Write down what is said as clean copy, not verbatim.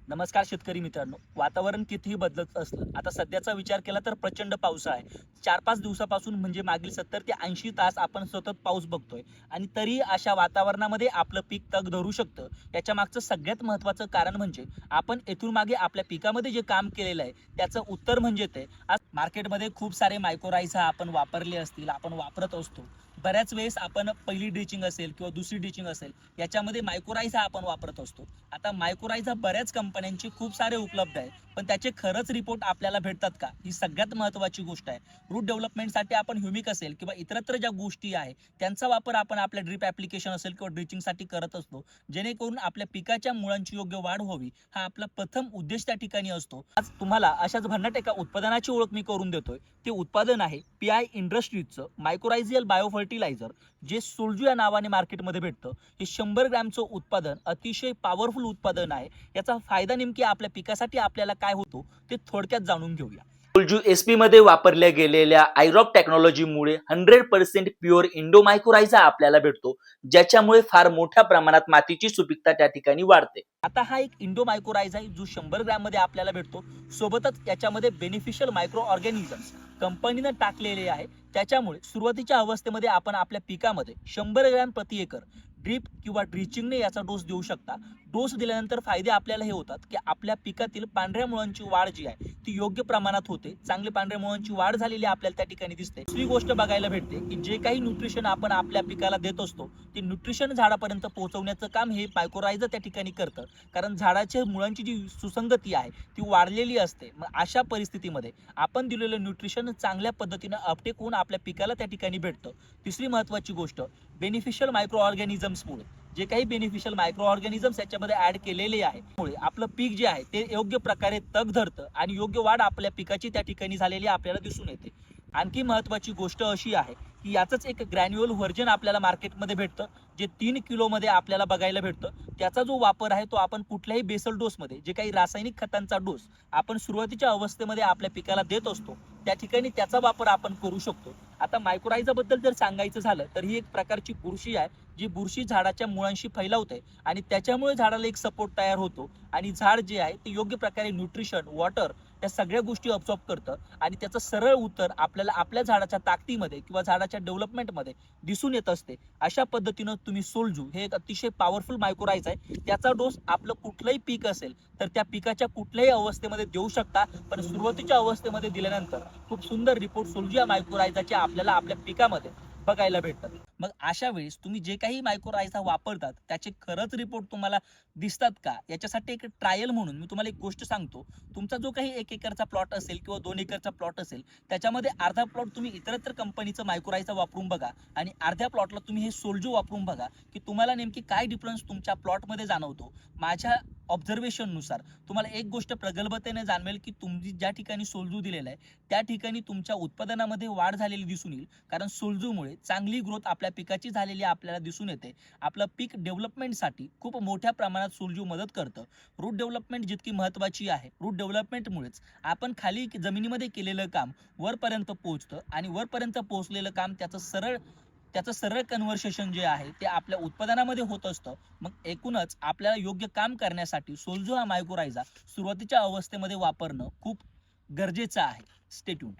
नमस्कार शेतकरी मित्रांनो. वातावरण कितीही बदलत असलं, आता सध्याचा विचार केला तर प्रचंड पाऊस आहे. 4-5 दिवसापासून म्हणजे मागील 70 ते 80 तास आपण सतत पाऊस बघतोय आणि तरी अशा वातावरणामध्ये आपलं पीक तग धरू शकतं. याच्या मागचं सगळ्यात महत्त्वाचं कारण म्हणजे आपण इथून मागे आपल्या पिकामध्ये जे काम केलेलं आहे, त्याचं उत्तर म्हणजे ते आज मार्केटमध्ये खूप सारे मायक्रोरायझा आपण वापरले असतील, आपण वापरत असतो. बऱ्याच वेळेस आपण पहिली ड्रिचिंग असेल किंवा दुसरी ड्रिचिंग असेल, याच्यामध्ये मायक्रोरायझा आपण वापरत असतो. आता मायक्रोरायझा बऱ्याच कंपन्यांचे खूप सारे उपलब्ध आहे, पण त्याचे खरंच रिपोर्ट आपल्याला भेटतात का, ही सगळ्यात महत्त्वाची गोष्ट आहे. रूट डेव्हलपमेंटसाठी आपण ह्युमिक असेल किंवा इतरत्र ज्या गोष्टी आहे त्यांचा वापर आपण आपल्या ड्रिप ॲप्लिकेशन असेल किंवा ड्रिचिंगसाठी करत असतो, जेणेकरून आपल्या पिकाच्या मुळांची योग्य वाढ व्हावी, हा आपला प्रथम उद्देश त्या ठिकाणी असतो. आज तुम्हाला अशाच भन्नाट एका उत्पादनाची ओळख मी करून देतोय. ते उत्पादन आहे PI इंडस्ट्रीजचं मायक्रोरायझियल बायोफर्टिलायझर, जे सोल्जू या नावाने मार्केटमध्ये भेटतं. हे 100 ग्रॅमचं उत्पादन अतिशय पॉवरफुल उत्पादन आहे. याचा फायदा नेमकी आपल्या पिकासाठी आपल्याला काय होतो ते थोडक्यात जाणून घेऊया. सोल्जू SP मध्ये वापरल्या गेलेल्या आयरॉक टेक्नॉलॉजीमुळे 100% प्युअर इंडोमायक्रोरायझा आपल्याला भेटतो, ज्याच्यामुळे फार मोठ्या प्रमाणात मातीची सुपीकता त्या ठिकाणी वाढते. आता हा एक इंडोमायक्रोरायझा आहे जो 100 ग्रॅम मध्ये आपल्याला भेटतो. सोबतच याच्यामध्ये बेनिफिशियल मायक्रो ऑर्गॅनिझम्स कंपनीनं टाकलेले आहे. त्याच्यामुळे सुरुवातीच्या अवस्थेमध्ये आपण आपल्या पिकामध्ये 100 ग्रॅम प्रति एकर ड्रीप किंवा ड्रिचिंगने याचा डोस देऊ शकता. डोस दिल्यानंतर फायदे आपल्याला हे होतात की आपल्या पिकातील पांढऱ्या मुळांची वाढ जी आहे ती योग्य प्रमाणात होते. चांगली पांढऱ्या मुळांची वाढ झालेली आपल्याला त्या ठिकाणी दिसते. दुसरी गोष्ट बघायला भेटते की जे काही न्यूट्रिशन आपण आपल्या पिकाला देत असतो ते न्यूट्रिशन झाडापर्यंत पोहोचवण्याचं काम हे मायक्रोरायझा त्या ठिकाणी करतं. कारण झाडाच्या मुळांची जी सुसंगती आहे ती वाढलेली असते. मग अशा परिस्थितीमध्ये आपण दिलेलं न्यूट्रिशन चांगल्या पद्धतीनं अपटेक होऊन आपल्या पिकाला त्या ठिकाणी भेटतं. तिसरी महत्त्वाची गोष्ट, बेनिफिशियल मायक्रो ऑर्गॅनिझम्समुळे जे काही बेनिफिशियल मायक्रो ऑर्गॅनिझम्स याच्यामध्ये ऍड केलेले आहे त्यामुळे आपलं पीक जे आहे ते योग्य प्रकारे तग धरतं आणि योग्य वाढ आपल्या पिकाची त्या ठिकाणी झालेली आपल्याला दिसून येते. आणखी महत्त्वाची गोष्ट अशी आहे की याचंच एक ग्रॅन्युअल व्हर्जन आपल्याला मार्केटमध्ये भेटतं, जे 3 किलोमध्ये आपल्याला बघायला भेटतं. त्याचा जो वापर आहे तो आपण कुठल्याही बेसल डोसमध्ये, जे काही रासायनिक खतांचा डोस आपण सुरुवातीच्या अवस्थेमध्ये आपल्या पिकाला देत असतो, त्या ठिकाणी त्याचा वापर आपण करू शकतो. आता मायक्रोरायझा बद्दल जर सांगायचं झालं तर ही एक प्रकारची बुरशी आहे, जी बुरशी झाडाच्या मुळांशी फैलावते आणि त्याच्यामुळे झाडाला एक सपोर्ट तयार होतो आणि झाड जे आहे ते योग्य प्रकारे न्यूट्रिशन, वॉटर या सगळ्या गोष्टी अब्सॉर्ब करतं आणि त्याचं सरळ उत्तर आपल्याला आपल्या झाडाच्या ताकदीमध्ये किंवा झाडाच्या डेव्हलपमेंटमध्ये दिसून येत असते. अशा पद्धतीनं तुम्ही सोल्जू हे एक अतिशय पॉवरफुल मायक्रोरायझा आहे. त्याचा डोस आपलं कुठलंही पीक असेल तर त्या पिकाच्या कुठल्याही अवस्थेमध्ये देऊ शकता, पण सुरुवातीच्या अवस्थेमध्ये दिल्यानंतर खूप सुंदर रिपोर्ट सोल्जू या मायक्रोरायझाचे आपल्याला आपल्या पिकामध्ये बघायला भेटतात. मग अशा वेळेस तुम्ही जे काही मायक्रोरायझा वापरतात त्याचे खरंच रिपोर्ट तुम्हाला दिसतात का, याच्यासाठी एक ट्रायल म्हणून मी तुम्हाला एक गोष्ट सांगतो. तुमचा जो काही 1 एकरचा प्लॉट असेल किंवा 2 एकरचा प्लॉट असेल, त्याच्यामध्ये अर्धा प्लॉट तुम्ही इतरत्र कंपनीचं मायक्रोरायझा वापरून बघा आणि अर्ध्या प्लॉटला तुम्ही हे सोल्जू वापरून बघा की तुम्हाला नेमकी काय डिफरन्स तुमच्या प्लॉटमध्ये जाणवतो. माझ्या ऑब्झर्वेशन नुसार तुम्हाला एक गोष्ट प्रगल्भतेने जाणवेल की तुम्ही ज्या ठिकाणी सोल्जू दिलेला आहे त्या ठिकाणी तुमच्या उत्पादनामध्ये वाढ झालेली दिसून येईल. कारण सोल्जूमुळे चांगली ग्रोथ आपल्या पिकाची झालेली आपल्याला दिसून येते. आपलं पीक डेव्हलपमेंटसाठी खूप मोठ्या प्रमाणात सोल्जू मदत करतं. रूट डेव्हलपमेंट जितकी महत्त्वाची आहे, रूट डेव्हलपमेंटमुळेच आपण खाली जमिनीमध्ये केलेलं काम वरपर्यंत पोहोचतं आणि वरपर्यंत पोहोचलेलं काम त्याचं सरळ कन्व्हर्सेशन जे आहे ते आपल्या उत्पादनामध्ये होत असतं. मग एकूणच आपल्याला योग्य काम करण्यासाठी सोल्जू हा मायक्रोरायझा सुरुवातीच्या अवस्थेमध्ये वापरणं खूप गरजेचं आहे. Stay tuned.